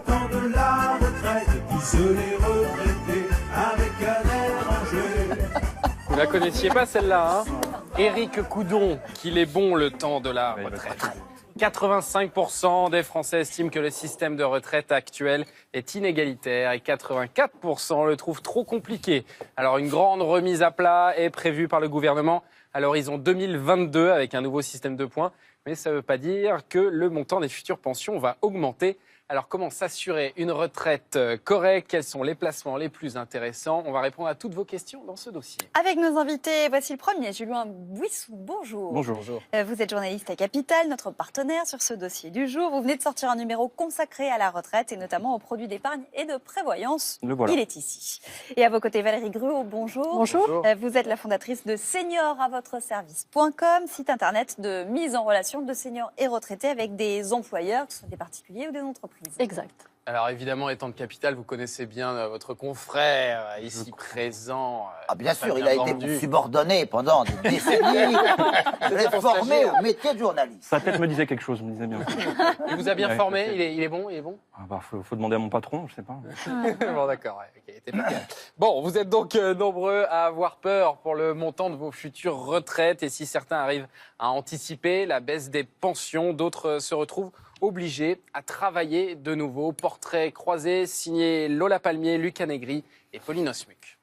Temps de la retraite, tous les retraités avec un air enjoué. Vous la connaissiez pas celle-là, hein? Éric Coudon, qu'il est bon le temps de la retraite. 85% des Français estiment que le système de retraite actuel est inégalitaire et 84% le trouvent trop compliqué. Alors une grande remise à plat est prévue par le gouvernement à l'horizon 2022 avec un nouveau système de points. Mais ça ne veut pas dire que le montant des futures pensions va augmenter. Alors comment s'assurer une retraite correcte? Quels sont les placements les plus intéressants? On va répondre à toutes vos questions dans ce dossier. Avec nos invités, voici le premier, Julien Bouissou. Bonjour. Bonjour. Vous êtes journaliste à Capital, notre partenaire sur ce dossier du jour. Vous venez de sortir un numéro consacré à la retraite et notamment aux produits d'épargne et de prévoyance. Le voilà. Il est ici. Et à vos côtés, Valérie Gruau, bonjour. Bonjour. Vous êtes la fondatrice de senioravotreservice.com, site internet de mise en relation de seniors et retraités avec des employeurs, que ce soit des particuliers ou des entreprises. Exact. Alors évidemment, étant de Capital, vous connaissez bien votre confrère ici présent. Ah bien sûr, il Fabien a été Vendu. subordonné pendant des décennies. Je l'ai formé au métier de journaliste. Sa tête me disait quelque chose, me disait bien. Il vous a bien Ouais, formé, peut-être. il est bon, il est bon. Ah bah, faut demander à mon patron, je sais pas. Bon d'accord, ouais, ok, t'es pas bien. Bon, vous êtes donc nombreux à avoir peur pour le montant de vos futures retraites et si certains arrivent à anticiper la baisse des pensions, d'autres se retrouvent obligés à travailler de nouveau. Portrait croisé signé Lola Palmier, Lucas Negri et Pauline Osmuc.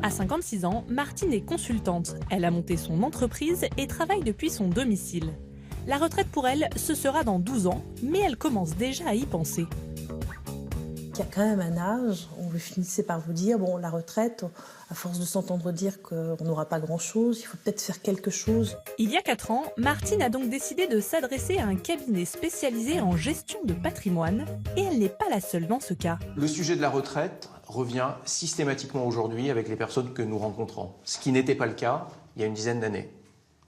À 56 ans, Martine est consultante. Elle a monté son entreprise et travaille depuis son domicile. La retraite pour elle, ce sera dans 12 ans, mais elle commence déjà à y penser. Il y a quand même un âge où vous finissez par vous dire, bon, la retraite, à force de s'entendre dire qu'on n'aura pas grand-chose, il faut peut-être faire quelque chose. Il y a 4 ans, Martine a donc décidé de s'adresser à un cabinet spécialisé en gestion de patrimoine, et elle n'est pas la seule dans ce cas. Le sujet de la retraite revient systématiquement aujourd'hui avec les personnes que nous rencontrons, ce qui n'était pas le cas il y a une dizaine d'années.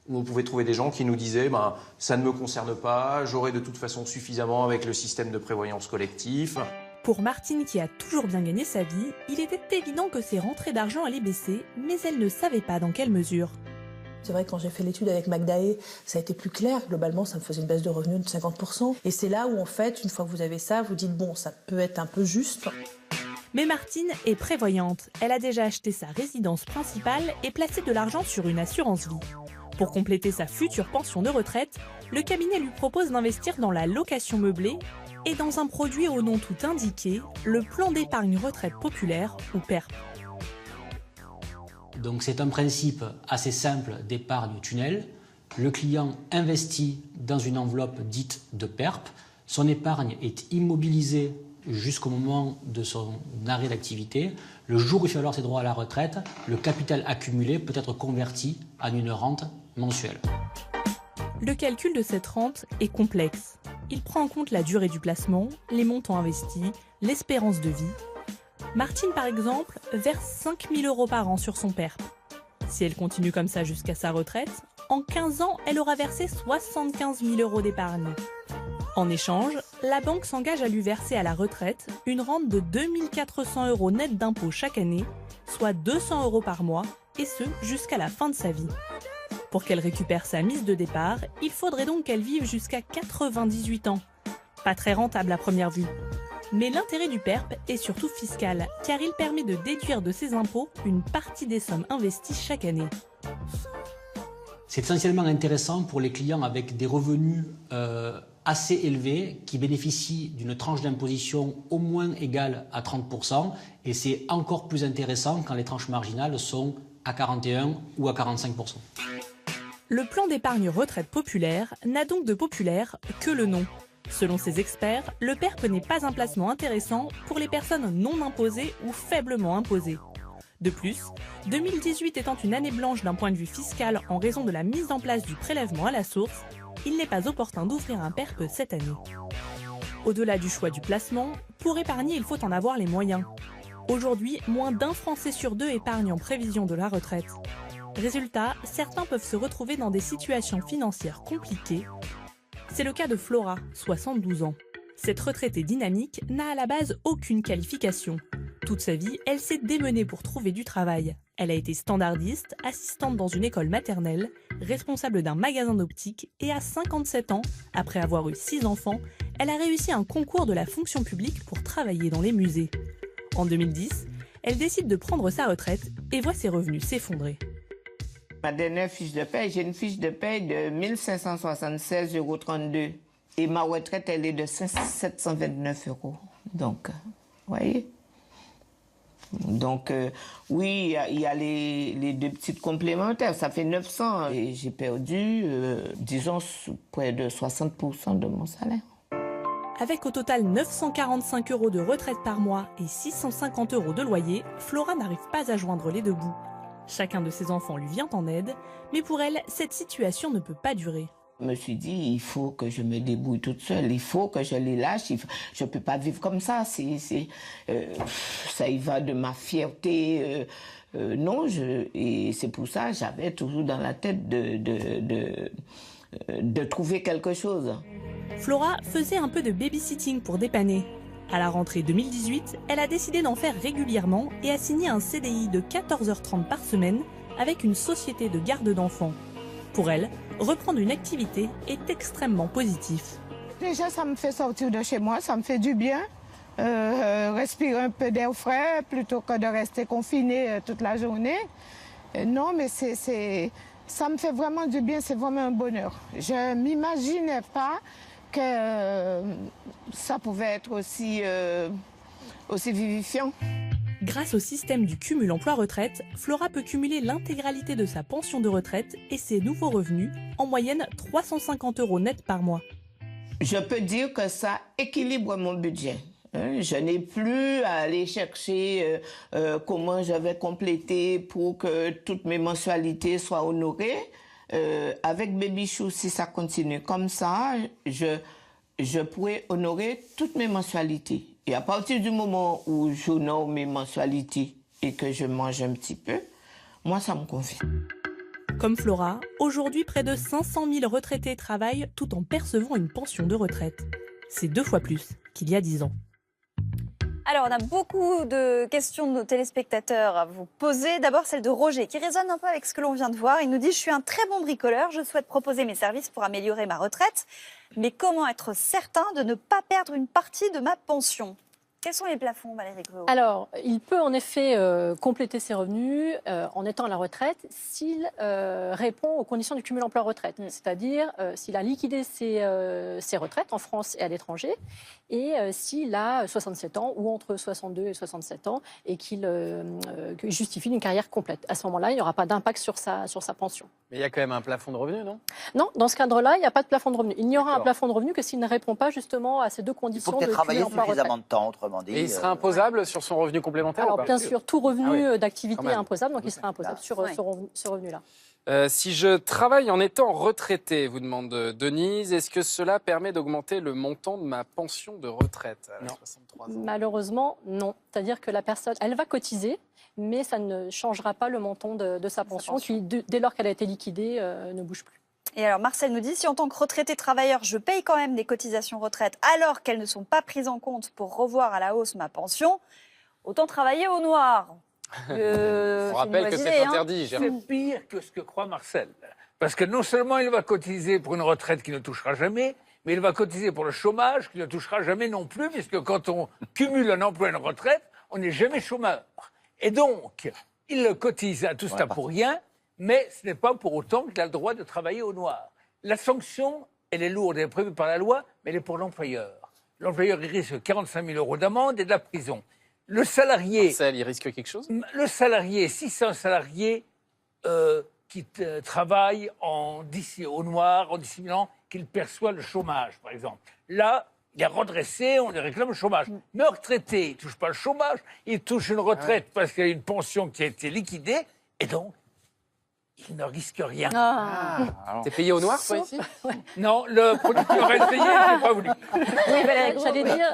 Où on pouvait trouver des gens qui nous disaient ça ne me concerne pas, j'aurai de toute façon suffisamment avec le système de prévoyance collectif. Pour Martine, qui a toujours bien gagné sa vie, il était évident que ses rentrées d'argent allaient baisser, mais elle ne savait pas dans quelle mesure. C'est vrai que quand j'ai fait l'étude avec Magdae, ça a été plus clair. Globalement, ça me faisait une baisse de revenus de 50%. Et c'est là où, en fait, une fois que vous avez ça, vous dites, bon, ça peut être un peu juste. Mais Martine est prévoyante. Elle a déjà acheté sa résidence principale et placé de l'argent sur une assurance vie. Pour compléter sa future pension de retraite, le cabinet lui propose d'investir dans la location meublée et dans un produit au nom tout indiqué, le plan d'épargne retraite populaire ou PERP. Donc c'est un principe assez simple d'épargne tunnel. Le client investit dans une enveloppe dite de PERP. Son épargne est immobilisée jusqu'au moment de son arrêt d'activité. Le jour où il fait valoir ses droits à la retraite, le capital accumulé peut être converti en une rente mensuelle. Le calcul de cette rente est complexe. Il prend en compte la durée du placement, les montants investis, l'espérance de vie. Martine, par exemple, verse 5 000 € par an sur son PERP. Si elle continue comme ça jusqu'à sa retraite, en 15 ans, elle aura versé 75 000 € d'épargne. En échange, la banque s'engage à lui verser à la retraite une rente de 2 400 € net d'impôts chaque année, soit 200 € par mois, et ce jusqu'à la fin de sa vie. Pour qu'elle récupère sa mise de départ, il faudrait donc qu'elle vive jusqu'à 98 ans. Pas très rentable à première vue. Mais l'intérêt du PERP est surtout fiscal, car il permet de déduire de ses impôts une partie des sommes investies chaque année. C'est essentiellement intéressant pour les clients avec des revenus assez élevés qui bénéficient d'une tranche d'imposition au moins égale à 30%, et c'est encore plus intéressant quand les tranches marginales sont à 41 ou à 45%. Le plan d'épargne retraite populaire n'a donc de populaire que le nom. Selon ces experts, le PERP n'est pas un placement intéressant pour les personnes non imposées ou faiblement imposées. De plus, 2018 étant une année blanche d'un point de vue fiscal en raison de la mise en place du prélèvement à la source, il n'est pas opportun d'ouvrir un PERP cette année. Au-delà du choix du placement, pour épargner, il faut en avoir les moyens. Aujourd'hui, moins d'1 Français sur 2 épargne en prévision de la retraite. Résultat, certains peuvent se retrouver dans des situations financières compliquées. C'est le cas de Flora, 72 ans. Cette retraitée dynamique n'a à la base aucune qualification. Toute sa vie, elle s'est démenée pour trouver du travail. Elle a été standardiste, assistante dans une école maternelle, responsable d'un magasin d'optique et à 57 ans, après avoir eu 6 enfants, elle a réussi un concours de la fonction publique pour travailler dans les musées. En 2010, elle décide de prendre sa retraite et voit ses revenus s'effondrer. Ma dernière fiche de paie, j'ai une fiche de paie de 1 576,32 €. Et ma retraite, elle est de 729 €. Donc, vous voyez? Donc, oui, il y a les deux petites complémentaires. Ça fait 900. Et j'ai perdu, disons, près de 60% de mon salaire. Avec au total 945 € de retraite par mois et 650 € de loyer, Flora n'arrive pas à joindre les deux bouts. Chacun de ses enfants lui vient en aide, mais pour elle, cette situation ne peut pas durer. Je me suis dit, il faut que je me débrouille toute seule, il faut que je les lâche, je ne peux pas vivre comme ça, ça y va de ma fierté, non, et c'est pour ça que j'avais toujours dans la tête de trouver quelque chose. Flora faisait un peu de babysitting pour dépanner. À la rentrée 2018, elle a décidé d'en faire régulièrement et a signé un CDI de 14h30 par semaine avec une société de garde d'enfants. Pour elle, reprendre une activité est extrêmement positif. Déjà, ça me fait sortir de chez moi, ça me fait du bien. Respirer un peu d'air frais plutôt que de rester confiné toute la journée. Non, mais ça me fait vraiment du bien, c'est vraiment un bonheur. Je ne m'imaginais pas que ça pouvait être aussi vivifiant. Grâce au système du cumul emploi-retraite, Flora peut cumuler l'intégralité de sa pension de retraite et ses nouveaux revenus, en moyenne 350 € net par mois. Je peux dire que ça équilibre mon budget. Je n'ai plus à aller chercher comment je vais compléter pour que toutes mes mensualités soient honorées. Avec Baby Chou, si ça continue comme ça, je pourrais honorer toutes mes mensualités. Et à partir du moment où j'honore mes mensualités et que je mange un petit peu, moi, ça me convient. Comme Flora, aujourd'hui, près de 500 000 retraités travaillent tout en percevant une pension de retraite. C'est 2 fois plus qu'il y a 10 ans. Alors, on a beaucoup de questions de nos téléspectateurs à vous poser. D'abord, celle de Roger, qui résonne un peu avec ce que l'on vient de voir. Il nous dit « Je suis un très bon bricoleur, je souhaite proposer mes services pour améliorer ma retraite. Mais comment être certain de ne pas perdre une partie de ma pension ?» Quels sont les plafonds, Valérie Gruau? Alors, il peut en effet compléter ses revenus en étant à la retraite s'il répond aux conditions du cumul emploi-retraite. C'est-à-dire s'il a liquidé ses retraites en France et à l'étranger et s'il a 67 ans ou entre 62 et 67 ans et qu'il justifie d'une carrière complète. À ce moment-là, il n'y aura pas d'impact sur sa pension. Mais il y a quand même un plafond de revenus, non? Non, dans ce cadre-là, il n'y a pas de plafond de revenus. Il n'y aura un plafond de revenus que s'il ne répond pas justement à ces deux conditions. Il faut de travailler cumul emploi-retraite. suffisamment de temps, autrement dit. Et il sera imposable sur son revenu complémentaire? Alors ou pas? bien sûr, tout revenu d'activité quand est même. imposable, donc il sera imposable sur ce revenu-là. Si je travaille en étant retraité, vous demande Denise, est-ce que cela permet d'augmenter le montant de ma pension de retraite à 63 ans? Malheureusement, non. C'est-à-dire que la personne, elle va cotiser, mais ça ne changera pas le montant de sa pension, qui, dès lors qu'elle a été liquidée, ne bouge plus. Et alors, Marcel nous dit « Si en tant que retraité travailleur, je paye quand même des cotisations retraite alors qu'elles ne sont pas prises en compte pour revoir à la hausse ma pension, autant travailler au noir. » On rappelle que c'est interdit. C'est pire que ce que croit Marcel. Parce que non seulement il va cotiser pour une retraite qu'il ne touchera jamais, mais il va cotiser pour le chômage qu'il ne touchera jamais non plus, puisque quand on cumule un emploi et une retraite, on n'est jamais chômeur. Et donc, il cotise à tout cela pour rien, mais ce n'est pas pour autant qu'il a le droit de travailler au noir. La sanction, elle est lourde, elle est prévue par la loi, mais elle est pour l'employeur. L'employeur, il risque 45 000 € d'amende et de la prison. Le salarié... Marcel, il risque quelque chose? Le salarié, si c'est un salarié qui travaille au noir, en dissimulant qu'il perçoit le chômage, par exemple. Là, il est redressé, on lui réclame le chômage. Mais un retraité, il ne touche pas le chômage, il touche une retraite parce qu'il a une pension qui a été liquidée, et donc, il ne risque rien. T'es payé au noir, toi, ici? Non, le producteur a essayé, je n'ai pas voulu. Oui, j'allais dire...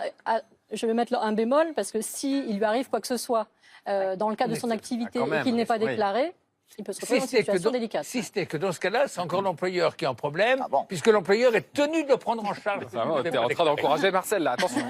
Je vais mettre un bémol, parce que s'il lui arrive quoi que ce soit dans le cadre de son activité et qu'il n'est pas déclaré, il peut se retrouver dans une situation délicate. Si ce n'est que dans ce cas-là, c'est encore l'employeur qui a un problème, puisque l'employeur est tenu de prendre en charge. T'es en train d'encourager Marcel, là, attention.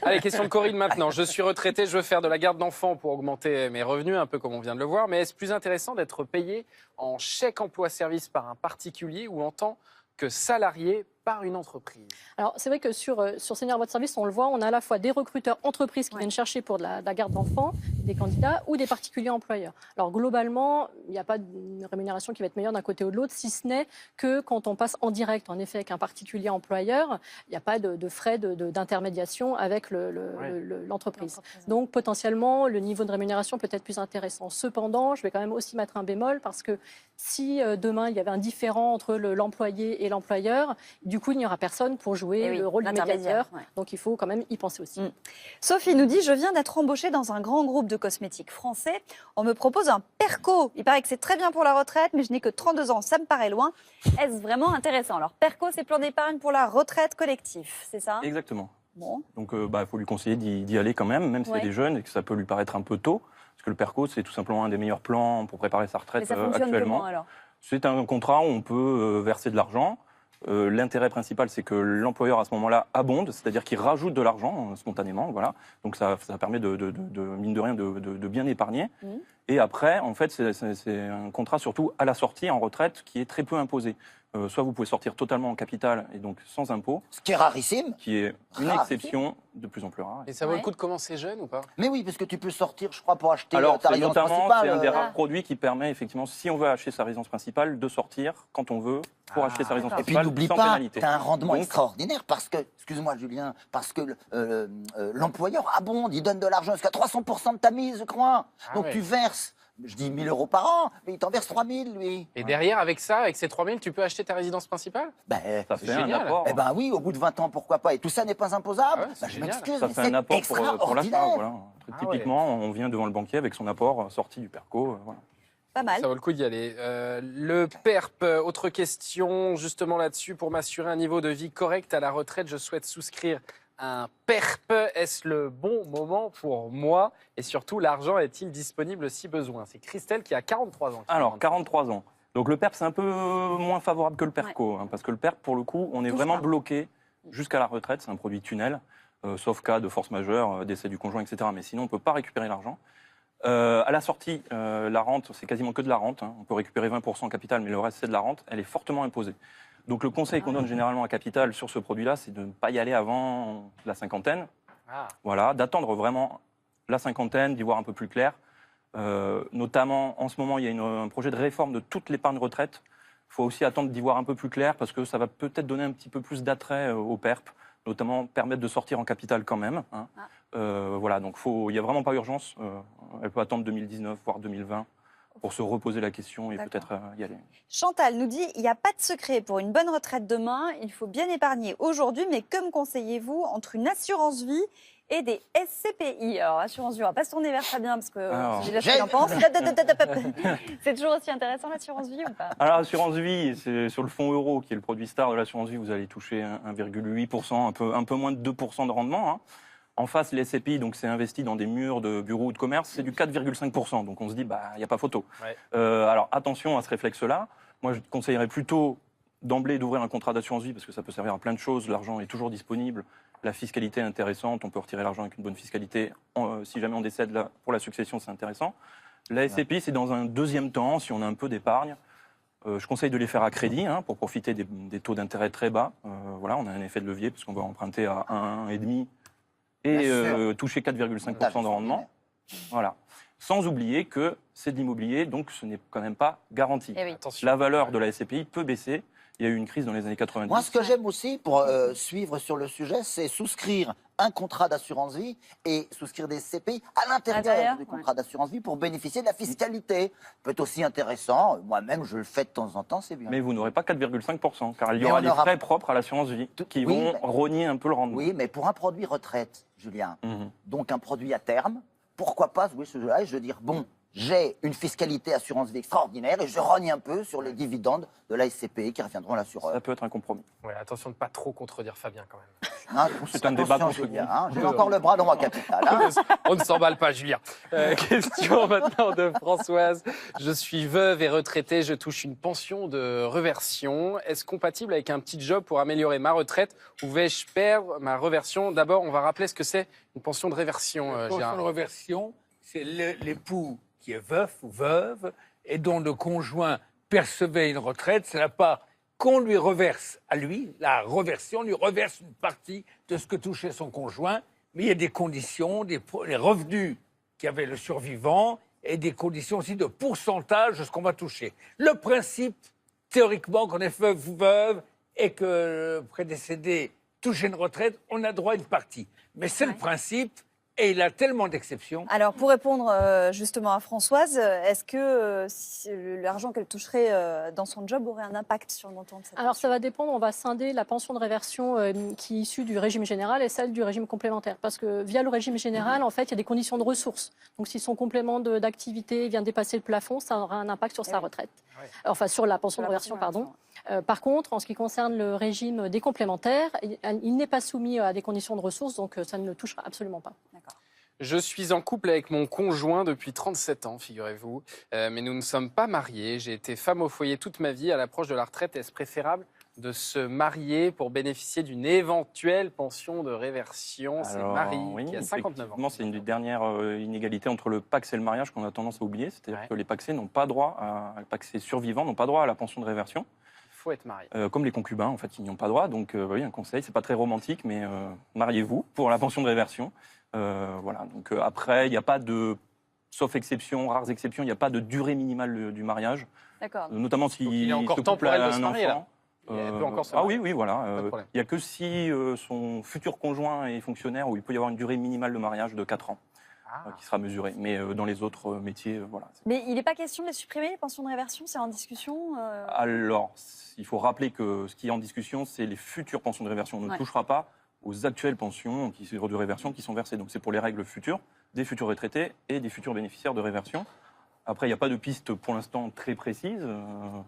Allez, question de Corinne maintenant. Je suis retraité, je veux faire de la garde d'enfants pour augmenter mes revenus, un peu comme on vient de le voir, mais est-ce plus intéressant d'être payé en chèque emploi-service par un particulier ou en tant que salarié par une entreprise. Alors, c'est vrai que sur Senior Votre Service, on le voit, on a à la fois des recruteurs entreprises qui viennent chercher pour de la garde d'enfants, des candidats, ou des particuliers employeurs. Alors, globalement, il n'y a pas de rémunération qui va être meilleure d'un côté ou de l'autre, si ce n'est que quand on passe en direct, en effet, avec un particulier employeur, il n'y a pas de frais d'intermédiation avec l'entreprise. Donc, potentiellement, le niveau de rémunération peut être plus intéressant. Cependant, je vais quand même aussi mettre un bémol, parce que si demain, il y avait un différend entre l'employé et l'employeur, du coup, il n'y aura personne pour jouer le rôle du médiateur. Donc, il faut quand même y penser aussi. Sophie nous dit, je viens d'être embauchée dans un grand groupe de cosmétiques français. On me propose un PERCO. Il paraît que c'est très bien pour la retraite, mais je n'ai que 32 ans. Ça me paraît loin. Est-ce vraiment intéressant? Alors, PERCO, c'est plan d'épargne pour la retraite collectif, c'est ça? Exactement. Bon. Donc, il faut lui conseiller d'y aller quand même s'il est jeune et que ça peut lui paraître un peu tôt. Parce que le PERCO, c'est tout simplement un des meilleurs plans pour préparer sa retraite Mais ça fonctionne actuellement. comment, alors? C'est un contrat où on peut verser de l'argent. L'intérêt principal, c'est que l'employeur, à ce moment-là, abonde, c'est-à-dire qu'il rajoute de l'argent spontanément. Voilà. Donc, ça permet, mine de rien, de bien épargner. Et après, en fait, c'est un contrat surtout à la sortie, en retraite, qui est très peu imposé. Soit vous pouvez sortir totalement en capital et donc sans impôt. Ce qui est rarissime. Qui est une exception de plus en plus rare. Et ça vaut le coup de commencer jeune ou pas? Mais oui, parce que tu peux sortir, je crois, pour acheter Alors, ta résidence notamment, principale. c'est un des rares produits qui permet, effectivement, si on veut acheter sa résidence principale, de sortir quand on veut pour acheter sa résidence Et puis principale n'oublie sans pas, pénalité. tu as un rendement Donc, extraordinaire parce que, excuse-moi Julien, parce que l'employeur abonde, il donne de l'argent jusqu'à 300% de ta mise, je crois. Donc tu verses, je dis 1 000 euros par an, mais il t'en verse 3 000, lui. Et derrière, avec ça, avec ces 3 000, tu peux acheter ta résidence principale? Ça fait un apport. Eh ben oui, au bout de 20 ans, pourquoi pas. Et tout ça n'est pas imposable. Je m'excuse, Ça mais fait un c'est apport pour l'achat. extraordinaire. Voilà. Typiquement, on vient devant le banquier avec son apport sorti du PERCO. Voilà. Pas mal. Ça vaut le coup d'y aller. Le PERP, autre question justement là-dessus. Pour m'assurer un niveau de vie correct à la retraite, je souhaite souscrire un PERP. Est-ce le bon moment pour moi? Et surtout, l'argent est-il disponible si besoin? C'est Christelle qui a 43 ans. Alors, 43 ans. Donc le PERP, c'est un peu moins favorable que le PERCO. Parce que le PERP, pour le coup, on est vraiment bloqué jusqu'à la retraite. C'est un produit tunnel, sauf cas de force majeure, décès du conjoint, etc. Mais sinon, on ne peut pas récupérer l'argent. À la sortie, la rente, c'est quasiment que de la rente. On peut récupérer 20% en capital, mais le reste, c'est de la rente. Elle est fortement imposée. Donc le conseil qu'on donne généralement à capital sur ce produit-là, c'est de ne pas y aller avant la cinquantaine. Voilà, d'attendre vraiment la cinquantaine, d'y voir un peu plus clair. Notamment, en ce moment, il y a un projet de réforme de toute l'épargne retraite. Il faut aussi attendre d'y voir un peu plus clair parce que ça va peut-être donner un petit peu plus d'attrait au PERP, notamment permettre de sortir en capital quand même. Voilà, donc il n'y a vraiment pas urgence. Elle peut attendre 2019, voire 2020 pour se reposer la question et peut-être y aller. Chantal nous dit, il n'y a pas de secret pour une bonne retraite demain. Il faut bien épargner aujourd'hui, mais que me conseillez-vous entre une assurance vie et des SCPI? Alors, assurance vie, on va pas se tourner vers Fabien parce que c'est déjà ce qu'il en pense. C'est toujours aussi intéressant l'assurance vie ou pas? Alors, l'assurance vie, c'est sur le fonds euro qui est le produit star de l'assurance vie, vous allez toucher 1,8%, un peu moins de 2% de rendement. En face, les SCPI, donc c'est investi dans des murs de bureaux ou de commerce, c'est du 4,5%. Donc on se dit, il n'y a pas photo. Alors attention à ce réflexe-là. Moi, je te conseillerais plutôt d'emblée d'ouvrir un contrat d'assurance vie parce que ça peut servir à plein de choses. L'argent est toujours disponible. La fiscalité est intéressante. On peut retirer l'argent avec une bonne fiscalité. Si jamais on décède, pour la succession, c'est intéressant. La SCPI, c'est dans un deuxième temps, si on a un peu d'épargne. Je conseille de les faire à crédit pour profiter des taux d'intérêt très bas. Voilà, on a un effet de levier parce qu'on va emprunter à 1,5 et toucher 4,5% de rendement. Voilà. Sans oublier que c'est de l'immobilier, donc ce n'est quand même pas garanti. La valeur de la SCPI peut baisser. Il y a eu une crise dans les années 90. Moi, ce que j'aime aussi, pour suivre sur le sujet, c'est souscrire un contrat d'assurance vie et souscrire des SCPI à l'intérieur du contrat d'assurance vie pour bénéficier de la fiscalité. Peut être aussi intéressant. Moi-même, je le fais de temps en temps, c'est bien. Mais vous n'aurez pas 4,5%, car il y aura les frais propres à l'assurance vie qui vont rogner un peu le rendement. Oui, mais pour un produit retraite, Julien, donc un produit à terme, pourquoi pas jouer ce jeu-là et je veux dire, bon, j'ai une fiscalité assurance vie extraordinaire et je rogne un peu sur les dividendes de la SCPI qui reviendront à l'assureur. Ça peut être un compromis. Ouais, attention de ne pas trop contredire Fabien quand même. C'est un débat contre Julien. J'ai encore le bras dans mon capital. On ne s'emballe pas, Julien. Question maintenant de Françoise. Je suis veuve et retraitée, je touche une pension de réversion. Est-ce compatible avec un petit job pour améliorer ma retraite ou vais-je perdre ma réversion? D'abord, on va rappeler ce que c'est une pension de réversion, Une pension Gérard. de réversion, c'est l'époux qui est veuf ou veuve et dont le conjoint percevait une retraite. Ça n'a pas qu'on lui reverse à lui, la reversion, on lui reverse une partie de ce que touchait son conjoint, mais il y a des conditions, les revenus qu'avait le survivant et des conditions aussi de pourcentage de ce qu'on va toucher. Le principe, théoriquement, qu'on est veuve et que le prédécédé touche une retraite, on a droit à une partie. Mais c'est le principe. Et il a tellement d'exceptions. Alors, pour répondre justement à Françoise, est-ce que l'argent qu'elle toucherait dans son job aurait un impact sur le montant de cette Alors, ça va dépendre. On va scinder la pension de réversion qui est issue du régime général et celle du régime complémentaire. Parce que via le régime général, en fait, il y a des conditions de ressources. Donc, si son complément d'activité vient dépasser le plafond, ça aura un impact sur sa retraite. Enfin, sur la pension de réversion, pardon. Par contre, en ce qui concerne le régime des complémentaires, il n'est pas soumis à des conditions de ressources, donc ça ne le touchera absolument pas. Je suis en couple avec mon conjoint depuis 37 ans, figurez-vous, mais nous ne sommes pas mariés. J'ai été femme au foyer toute ma vie. À l'approche de la retraite, est-ce préférable de se marier pour bénéficier d'une éventuelle pension de réversion? C'est Marie qui a 59 ans. C'est une des dernières inégalités entre le Pacs et le mariage qu'on a tendance à oublier. C'est-à-dire que les Pacsés n'ont pas droit, les Pacsés survivants n'ont pas droit à la pension de réversion. Il faut être marié. Comme les concubins, en fait, ils n'y ont pas droit. Donc, oui, un conseil, c'est pas très romantique, mais mariez-vous pour la pension de réversion. Voilà. Donc, après, il n'y a pas de, sauf exception, rares exceptions, il n'y a pas de durée minimale du mariage. D'accord. Notamment si il y a encore temps pour elle de se marier, là. Elle peut encore se marier. Oui, voilà. Il n'y a que si son futur conjoint est fonctionnaire où il peut y avoir une durée minimale de mariage de 4 ans. Qui sera mesurée. Mais dans les autres métiers, voilà. Mais il n'est pas question de les supprimer, les pensions de réversion? C'est en discussion Alors, il faut rappeler que ce qui est en discussion, c'est les futures pensions de réversion. On ne touchera pas aux actuelles pensions de réversion qui sont versées. Donc, c'est pour les règles futures des futurs retraités et des futurs bénéficiaires de réversion. Après, il n'y a pas de piste pour l'instant très précise.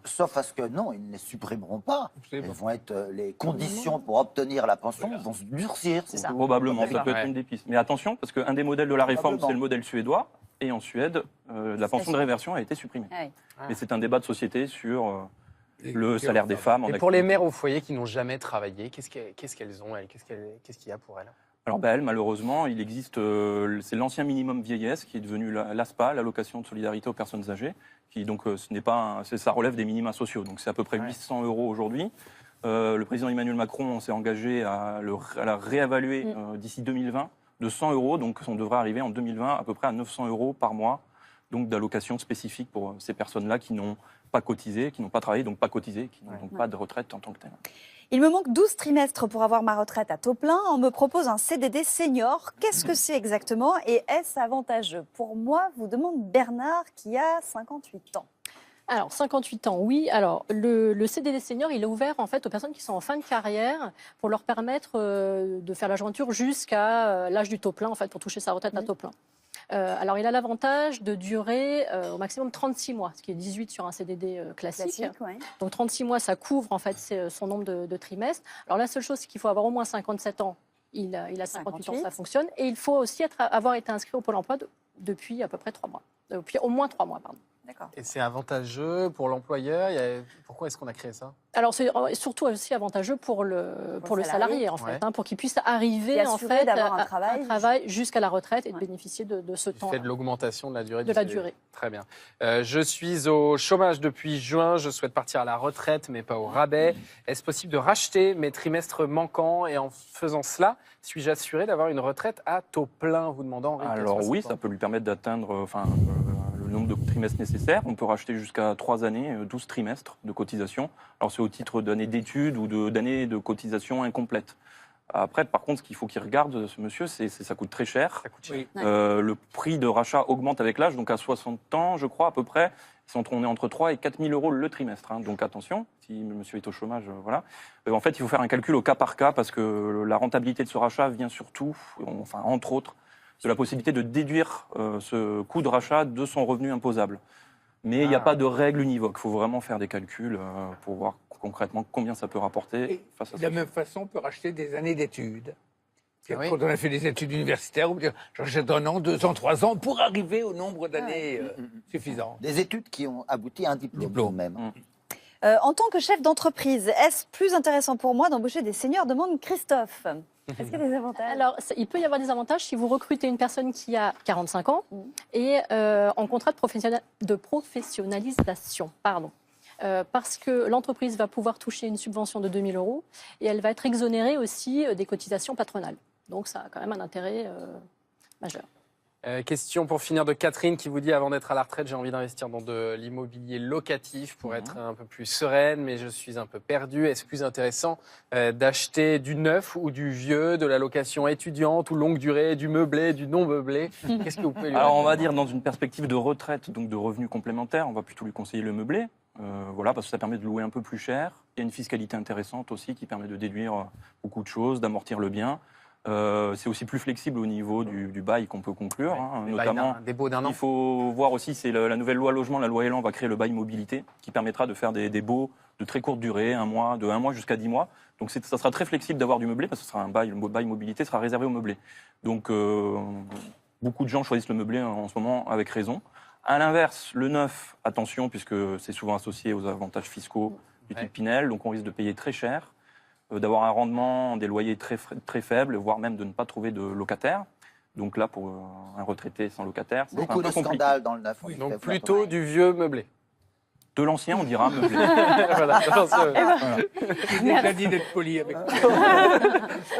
Sauf à ce que non, ils ne les supprimeront pas. Vont être, les conditions pour obtenir la pension vont se durcir. C'est ça. Probablement, ça peut être une des pistes. Mais attention, parce qu'un des modèles de la réforme, c'est le modèle suédois. Et en Suède, la pension de réversion a été supprimée. Et c'est un débat de société sur le salaire des femmes. Et pour les mères au foyer qui n'ont jamais travaillé, qu'est-ce qu'elles ont, elles? Qu'est-ce qu'il y a pour elles? Alors, elle, malheureusement, il existe, c'est l'ancien minimum vieillesse qui est devenu l'ASPA, l'allocation de solidarité aux personnes âgées, qui donc ce n'est pas, ça relève des minima sociaux, donc c'est à peu près 800 € aujourd'hui. Le président Emmanuel Macron s'est engagé à la réévaluer d'ici 2020 de 100 €, donc on devrait arriver en 2020 à peu près à 900 € par mois, donc d'allocations spécifiques pour ces personnes-là qui n'ont pas cotisé, qui n'ont pas travaillé, donc pas cotisé, qui n'ont donc pas de retraite en tant que telle. Il me manque 12 trimestres pour avoir ma retraite à taux plein. On me propose un CDD senior. Qu'est-ce que c'est exactement et est-ce avantageux? Pour moi, vous demande Bernard qui a 58 ans. Alors, 58 ans, oui. Alors, le CDD senior, il est ouvert en fait aux personnes qui sont en fin de carrière pour leur permettre de faire la jointure jusqu'à l'âge du taux plein, en fait, pour toucher sa retraite à taux plein. Alors, il a l'avantage de durer au maximum 36 mois, ce qui est 18 sur un CDD classique. Donc, 36 mois, ça couvre en fait son nombre de trimestres. Alors, la seule chose, c'est qu'il faut avoir au moins 57 ans. Il a 58 ans, ça fonctionne. Et il faut aussi avoir été inscrit au Pôle emploi depuis à peu près 3 mois. Depuis au moins 3 mois, pardon. Et c'est avantageux pour l'employeur. Pourquoi est-ce qu'on a créé ça? Alors c'est surtout aussi avantageux pour le salarié en fait, pour qu'il puisse arriver en fait d'avoir un travail jusqu'à la retraite et de bénéficier de ce temps. Fait de l'augmentation de la durée. Durée. Très bien. Je suis au chômage depuis juin. Je souhaite partir à la retraite, mais pas au rabais. Est-ce possible de racheter mes trimestres manquants et en faisant cela, suis-je assuré d'avoir une retraite à taux plein? Vous demandant. Alors oui, ça peut lui permettre d'atteindre, le nombre de trimestres nécessaires. On peut racheter jusqu'à 3 années, 12 trimestres de cotisation. Alors c'est au titre d'années d'études ou d'années de cotisation incomplètes. Après, par contre, ce qu'il faut qu'il regarde, ce monsieur, ça coûte très cher. Le prix de rachat augmente avec l'âge, donc à 60 ans, je crois, à peu près, on est entre 3 et 4 000 € le trimestre. Donc attention, si monsieur est au chômage, voilà. En fait, il faut faire un calcul au cas par cas, parce que la rentabilité de ce rachat vient surtout, entre autres, de la possibilité de déduire ce coût de rachat de son revenu imposable. Mais il n'y a pas de règle univoque. Il faut vraiment faire des calculs pour voir concrètement combien ça peut rapporter. Face à de la même façon, on peut racheter des années d'études. Quand on a fait des études universitaires, on peut dire j'achète 1 an, 2 ans, 3 ans pour arriver au nombre d'années suffisant. Des études qui ont abouti à un diplôme même. En tant que chef d'entreprise, est-ce plus intéressant pour moi d'embaucher des seniors? Demande Christophe. Est-ce qu'il y a des avantages? Alors, il peut y avoir des avantages si vous recrutez une personne qui a 45 ans et en contrat de professionnalisation. Pardon. parce que l'entreprise va pouvoir toucher une subvention de 2 000 € et elle va être exonérée aussi des cotisations patronales. Donc ça a quand même un intérêt majeur. Question pour finir de Catherine qui vous dit, avant d'être à la retraite, j'ai envie d'investir dans de l'immobilier locatif pour être un peu plus sereine, mais je suis un peu perdue. Est-ce plus intéressant d'acheter du neuf ou du vieux, de la location étudiante ou longue durée, du meublé, du non meublé? Qu'est-ce que vous pouvez lui Alors on répondre? va dire dans une perspective de retraite, donc de revenus complémentaires, on va plutôt lui conseiller le meublé. Voilà, parce que ça permet de louer un peu plus cher. Il y a une fiscalité intéressante aussi qui permet de déduire beaucoup de choses, d'amortir le bien. C'est aussi plus flexible au niveau du bail qu'on peut conclure. Ouais, Notamment, des baux d'un an. il faut voir aussi, c'est la nouvelle loi logement, la loi Elan va créer le bail mobilité qui permettra de faire des baux de très courte durée, de 1 mois jusqu'à 10 mois. Donc ça sera très flexible d'avoir du meublé parce que ce sera le bail mobilité sera réservé au meublé. Donc beaucoup de gens choisissent le meublé en ce moment avec raison. À l'inverse, le neuf, attention, puisque c'est souvent associé aux avantages fiscaux du type Pinel, donc on risque de payer très cher, d'avoir un rendement, des loyers très faibles, voire même de ne pas trouver de locataire. Donc là, pour un retraité sans locataire, c'est Beaucoup de scandales dans le neuf. Oui, donc plutôt du vieux meublé. De l'ancien, on dira meublé. Voilà, Il a dit d'être poli avec moi.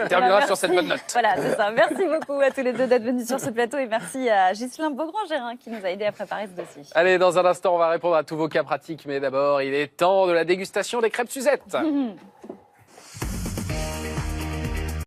On terminera sur cette bonne note. Voilà, c'est ça. Merci beaucoup à tous les deux d'être venus sur ce plateau et merci à Ghislain Beaugrand-Gérin qui nous a aidé à préparer ce dossier. Allez, dans un instant, on va répondre à tous vos cas pratiques, mais d'abord, il est temps de la dégustation des crêpes Suzette.